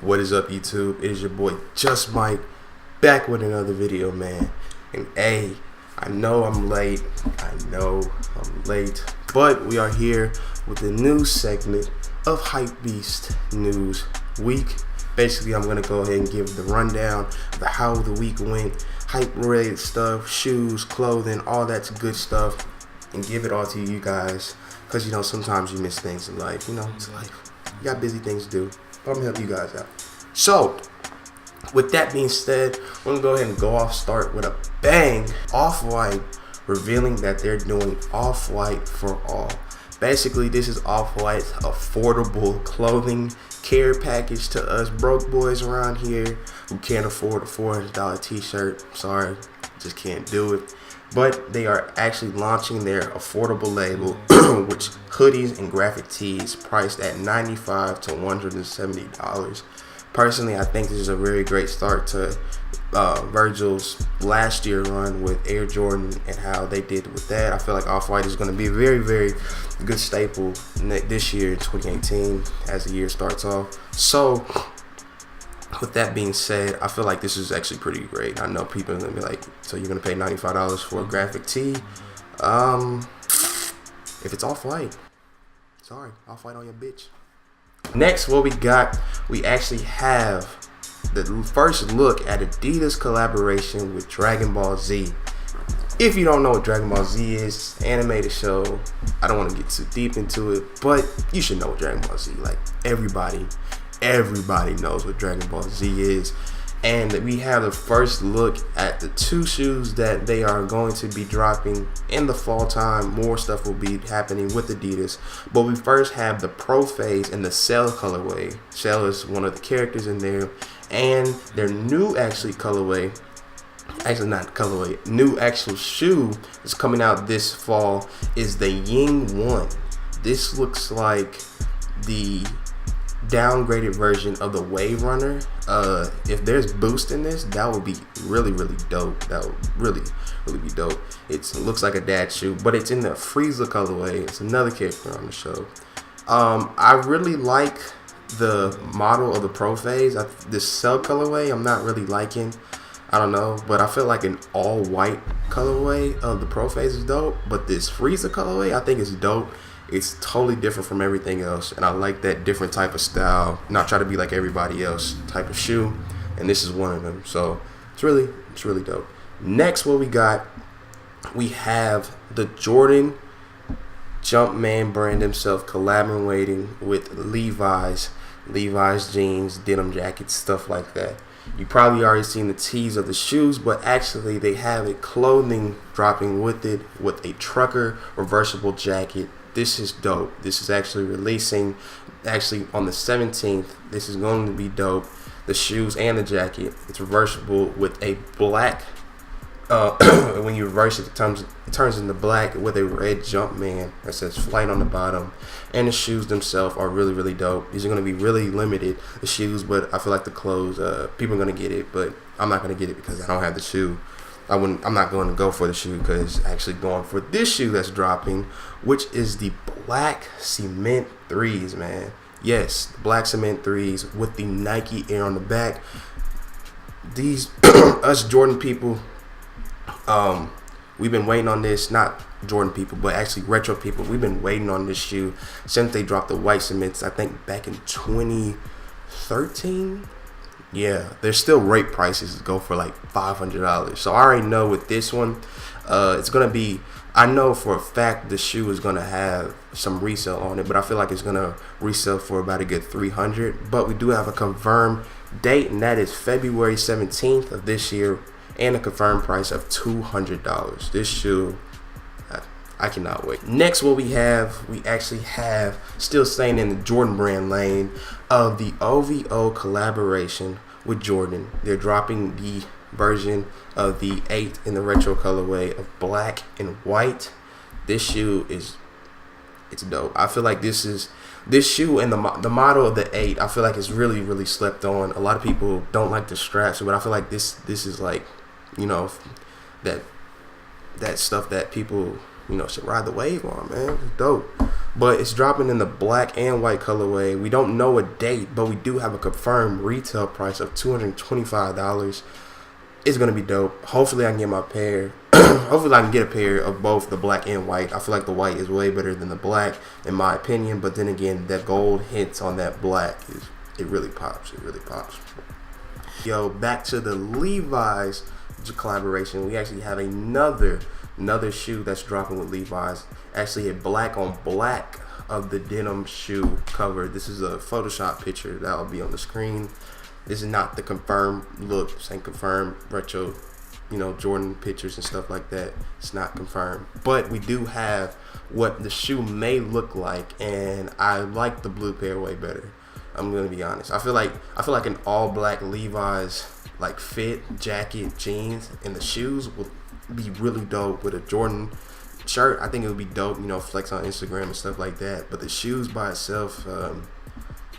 What is up, YouTube? It is your boy Just Mike, back with another video, man. And hey, I know I'm late, but we are here with a new segment of HYPBEST News Week. Basically, I'm gonna go ahead and give the rundown of how the week went, hype-related stuff, shoes, clothing, all that good stuff, and give it all to you guys. Cause you know sometimes you miss things in life. You know, it's life. You got busy things to do. But I'm gonna help you guys out. So, with that being said, we're gonna go ahead and start with a bang. Off-White revealing that they're doing Off-White for all. Basically, this is Off-White's affordable clothing care package to us broke boys around here who can't afford a $400 t-shirt. Sorry, just can't do it. But they are actually launching their affordable label, which hoodies and graphic tees priced at $95 to $170. Personally, I think this is a very great start to Virgil's last year run with Air Jordan and how they did with that. I feel like Off-White is going to be a very, very good staple this year in 2018 as the year starts off. So, with that being said, I feel like this is actually pretty great. I know people are going to be like, so you're going to pay $95 for a graphic tee? If it's Off-White, sorry, Off-White on your bitch. Next, what we got, we actually have the first look at Adidas collaboration with Dragon Ball Z. If you don't know what Dragon Ball Z is, animated show, I don't want to get too deep into it, but you should know what Dragon Ball Z, like everybody knows what Dragon Ball Z is. And we have the first look at the two shoes that they are going to be dropping in the fall time. More stuff will be happening with Adidas, but we first have the Pro Phase and the Cell colorway. Cell is one of the characters in there, and their new new actual shoe is coming out this fall is the Ying 1. This looks like the downgraded version of the Wave Runner. If there's boost in this, that would be really dope. That would really be dope. It looks like a dad shoe, but it's in the Frieza colorway. It's another character on the show. I really like the model of the Pro Phase. This Cell colorway I'm not really liking. I don't know, but I feel like an all white colorway of the Pro Phase is dope, but this Frieza colorway I think is dope. It's totally different from everything else, and I like that different type of style, not try to be like everybody else type of shoe, and this is one of them. So it's really dope. Next, what we got, we have the Jordan Jumpman brand himself collaborating with Levi's jeans, denim jackets, stuff like that. You probably already seen the tease of the shoes, but actually they have a clothing dropping with it with a trucker reversible jacket. This is dope. This is actually releasing on the 17th. This is going to be dope. The shoes and the jacket. It's reversible with a black. When you reverse it, it turns into black with a red Jumpman that says Flight on the bottom. And the shoes themselves are really dope. These are going to be really limited, the shoes, but I feel like the clothes, people are going to get it, but I'm not going to get it because I don't have the shoe. I'm not going to go for the shoe because actually going for this shoe that's dropping, which is the black cement 3s, man. Yes, the black cement 3s with the Nike Air on the back. These us Jordan people, we've been waiting on this. Not Jordan people, but actually retro people. We've been waiting on this shoe since they dropped the white cements. I think back in 2013. Yeah, there's still rate prices that go for like $500. So I already know with this one, it's gonna be. I know for a fact the shoe is gonna have some resale on it, but I feel like it's gonna resell for about a good $300. But we do have a confirmed date, and that is February 17th of this year, and a confirmed price of $200. This shoe, I cannot wait. Next, what we actually have, still staying in the Jordan brand lane, of the OVO collaboration with Jordan. They're dropping the version of the 8 in the retro colorway of black and white. This shoe it's dope. I feel like this shoe and the model of the 8, I feel like it's really slept on. A lot of people don't like the straps, but I feel like this is like, you know, that stuff that people, you know, should ride the wave on, man. It's dope. but it's dropping in the black and white colorway. We don't know a date, but we do have a confirmed retail price of $225. It's gonna be dope. Hopefully I can get my pair. Hopefully I can get a pair of both the black and white. I feel like the white is way better than the black in my opinion, but then again, that gold hits on that black it really pops. It really pops. Yo, back to the Levi's collaboration. We actually have another shoe that's dropping with Levi's. Actually a black on black of the denim shoe cover. This is a Photoshop picture that will be on the screen. This is not the confirmed look. This ain't confirmed retro, Jordan pictures and stuff like that. It's not confirmed, but we do have what the shoe may look like, and I like the blue pair way better. I'm gonna be honest. I feel like an all black Levi's like fit jacket, jeans, and the shoes would be really dope with a Jordan shirt. I think it would be dope, flex on Instagram and stuff like that. But the shoes by itself,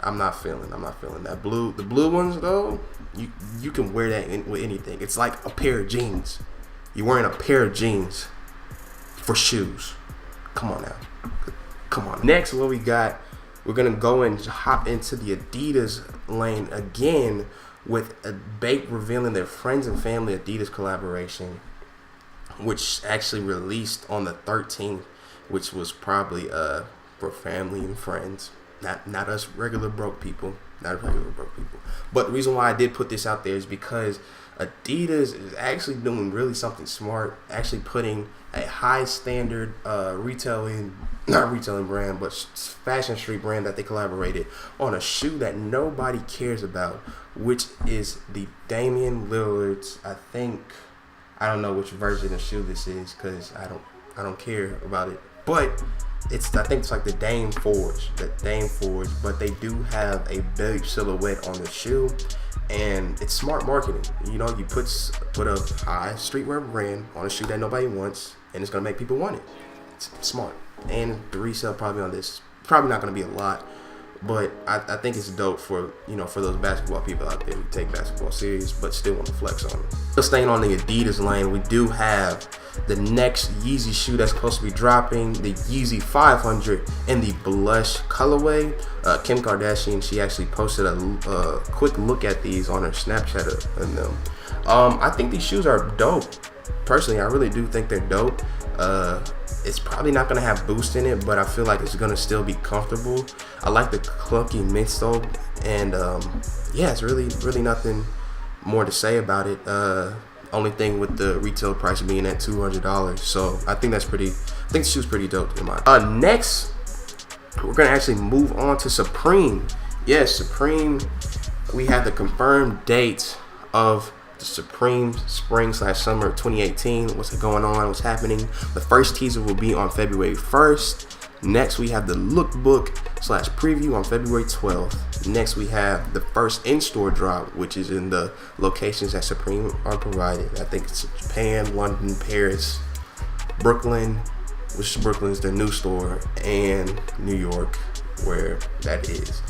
I'm not feeling that. The blue ones though, you can wear that with anything. It's like a pair of jeans. You're wearing a pair of jeans for shoes. Come on now. Come on. Next, what we got, we're gonna go and hop into the Adidas lane again with a Bake revealing their friends and family Adidas collaboration, which actually released on the 13th, which was probably for family and friends. Not us regular broke people. But the reason why I did put this out there is because Adidas is actually doing really something smart, actually putting a high standard not retailing brand, but fashion street brand that they collaborated on a shoe that nobody cares about, which is the Damian Lillard's, I don't know which version of shoe this is because I don't care about it, but I think it's like the Dame Forge, but they do have a big silhouette on the shoe, and it's smart marketing. You put a high streetwear brand on a shoe that nobody wants, and it's gonna make people want it. It's smart, and the resale probably on this probably not gonna be a lot, but I think it's dope for for those basketball people out there who take basketball serious but still want to flex on it. Still staying on the Adidas lane, we do have the next Yeezy shoe that's supposed to be dropping, the Yeezy 500 in the blush colorway. Kim Kardashian, she actually posted a quick look at these on her Snapchat and them. I think these shoes are dope. Personally, I really do think they're dope. It's probably not gonna have boost in it, but I feel like it's gonna still be comfortable. I like the clunky midsole, and it's really nothing more to say about it. Only thing with the retail price being at $200, so I think the shoe's pretty dope in my mind. Next, we're gonna actually move on to Supreme. Yes, Supreme. We have the confirmed date of the Supreme Spring/Summer 2018. What's going on? What's happening? The first teaser will be on February 1st. Next, we have the lookbook/preview on February 12th. Next, we have the first in-store drop, which is in the locations that Supreme are provided. I think it's Japan, London, Paris, Brooklyn, which Brooklyn is their new store, and New York, where that is.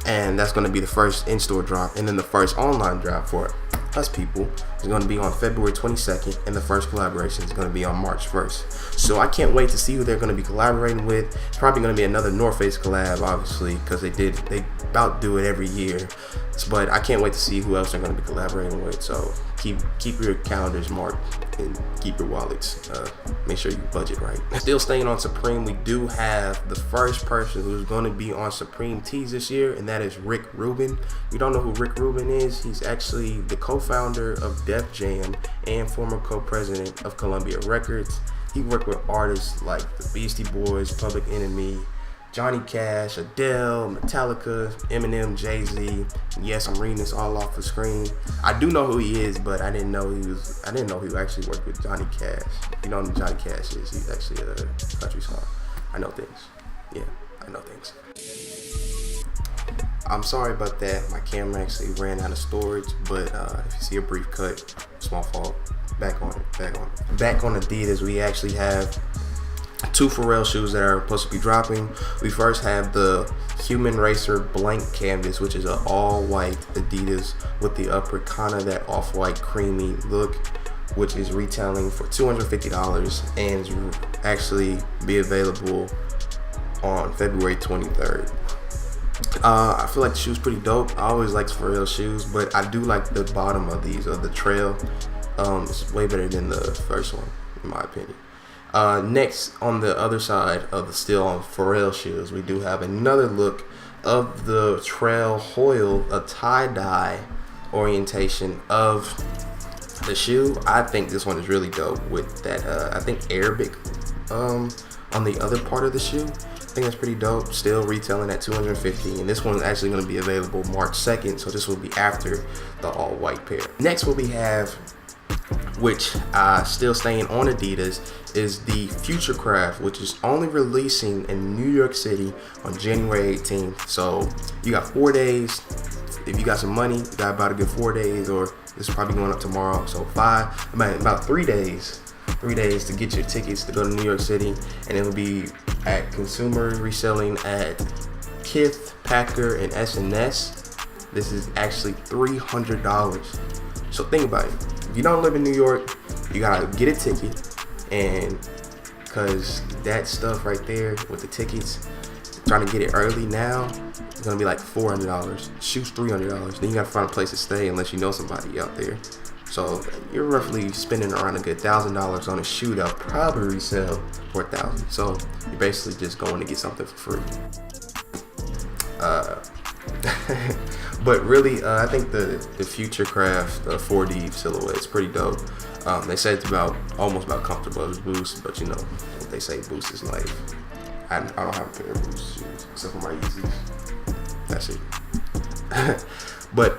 And that's going to be the first in-store drop. And then the first online drop for us people is going to be on February 22nd, and the first collaboration is going to be on March 1st. So I can't wait to see who they're going to be collaborating with. It's probably going to be another North Face collab, obviously, because they about do it every year. But I can't wait to see who else they're going to be collaborating with. So keep your calendars marked and keep your wallets. Make sure you budget right. Still staying on Supreme, we do have the first person who's going to be on Supreme tees this year, and that is Rick Rubin. You don't know who Rick Rubin is? He's actually the co-founder of Def Jam and former co-president of Columbia Records. He worked with artists like the Beastie Boys, Public Enemy, Johnny Cash, Adele, Metallica, Eminem, Jay-Z. Yes, I'm reading this all off the screen. I do know who he is, but I didn't know he actually worked with Johnny Cash. You know who Johnny Cash is? He's actually a country star. I know things. Yeah, I know things. I'm sorry about that. My camera actually ran out of storage, but if you see a brief cut, small fault. Back on Adidas, we actually have two Pharrell shoes that are supposed to be dropping. We first have the Human Racer Blank Canvas, which is an all-white Adidas with the upper kind of that off-white creamy look, which is retailing for $250 and actually be available on February 23rd. I feel like the shoe's pretty dope. I always liked Pharrell shoes, but I do like the bottom of these, of the trail. It's way better than the first one, in my opinion. Next, on the other side of the still on Pharrell shoes, we do have another look of the Trail Hoyle, a tie-dye orientation of the shoe. I think this one is really dope with that, I think Arabic on the other part of the shoe. I think that's pretty dope. Still retailing at $250, and this one is actually going to be available March 2nd, so this will be after the all-white pair. Next, what we have, which still staying on Adidas, is the Futurecraft, which is only releasing in New York City on January 18th. So you got 4 days. If you got some money, you got about a good 4 days, or this is probably going up tomorrow. So about 3 days. 3 days to get your tickets to go to New York City, and it will be at consumer reselling at Kith, Packer, and S&S. This is actually $300. So think about it. If you don't live in New York, you gotta get a ticket, and because that stuff right there with the tickets, trying to get it early now, it's gonna be like $400. Shoes $300. Then you gotta find a place to stay unless you know somebody out there. So you're roughly spending around a good $1,000 on a shoe that'll probably resell for $1,000. So you're basically just going to get something for free. But really, I think the Futurecraft 4D silhouette is pretty dope. They say it's almost about comfortable as Boost, but you know what they say, Boost is life. I don't have a pair of Boost shoes except for my Yeezys. That's it. But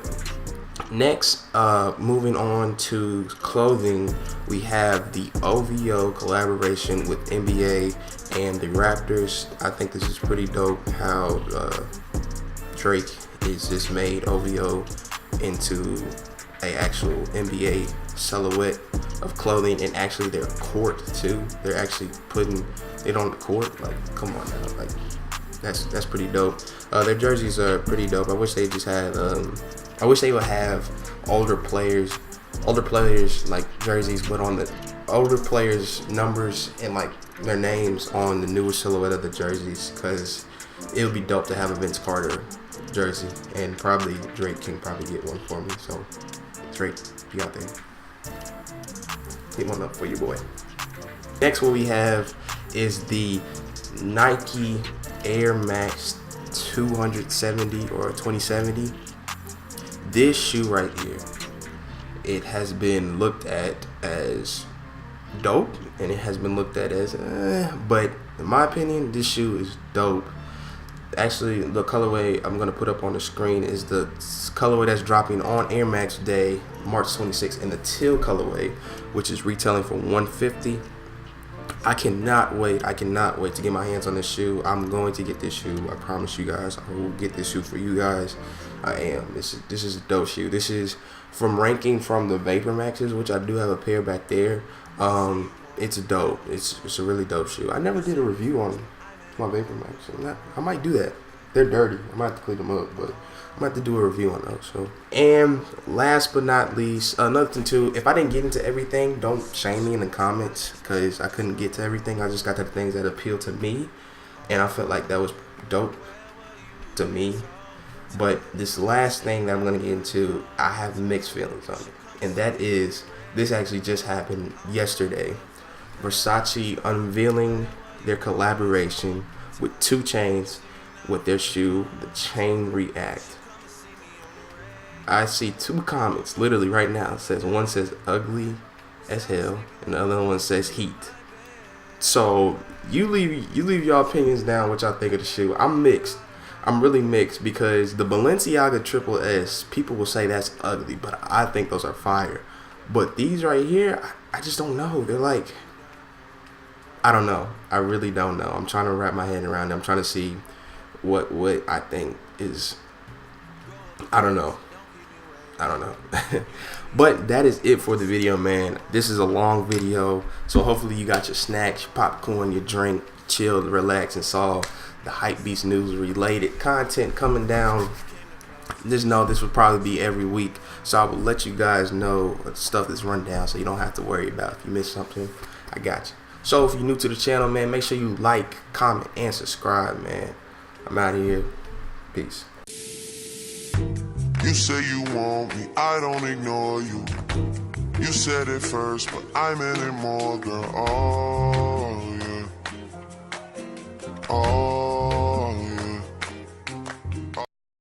next, moving on to clothing, we have the OVO collaboration with NBA and the Raptors. I think this is pretty dope how Drake is just made OVO into a actual NBA silhouette of clothing, and actually their court too. They're actually putting it on the court. Like, come on now, like that's pretty dope. Their jerseys are pretty dope. I wish they just had I wish they would have older players like jerseys, but on the older players' numbers and like their names on the newer silhouette of the jerseys, because it would be dope to have a Vince Carter jersey, and probably Drake can probably get one for me. So Drake, you out there, get one up for your boy. Next, what we have is the Nike Air Max 270 or 2070. This shoe right here, it has been looked at as dope, and it has been looked at as but in my opinion, this shoe is dope. Actually, the colorway I'm gonna put up on the screen is the colorway that's dropping on Air Max Day, March 26th, in the teal colorway, which is retailing for $150. I cannot wait to get my hands on this shoe. I'm going to get this shoe. I promise you guys, I will get this shoe for you guys. I am. This is a dope shoe. This is from ranking from the Vapor Maxes, which I do have a pair back there. It's dope. It's a really dope shoe. I never did a review on my Vapor Max. I might do that. They're dirty. I might have to clean them up, but I might have to do a review on those. So, and last but not least, another thing too, if I didn't get into everything, don't shame me in the comments, because I couldn't get to everything. I just got to the things that appeal to me, and I felt like that was dope to me. But this last thing that I'm going to get into, I have mixed feelings on it, and that is, this actually just happened yesterday. Versace unveiling their collaboration with 2 Chainz with their shoe, the Chain React. I see 2 comments literally right now. One says ugly as hell, and the other one says heat. So you leave your opinions down what y'all think of the shoe. I'm mixed. I'm really mixed, because the Balenciaga Triple S, people will say that's ugly, but I think those are fire. But these right here, I just don't know. They're like, I don't know. I really don't know. I'm trying to wrap my head around it. I'm trying to see what I think is, I don't know. But that is it for the video, man. This is a long video, so hopefully you got your snacks, your popcorn, your drink, chilled, relax, and saw the HYPBEST news related content coming down. Just know this will probably be every week, so I will let you guys know stuff that's run down, so you don't have to worry about if you miss something. I got you. So if you're new to the channel, man, make sure you like, comment, and subscribe, man. I'm out of here. Peace. You say you want me, I don't ignore you. You said it first, but I meant it more, girl. Oh, yeah. Oh.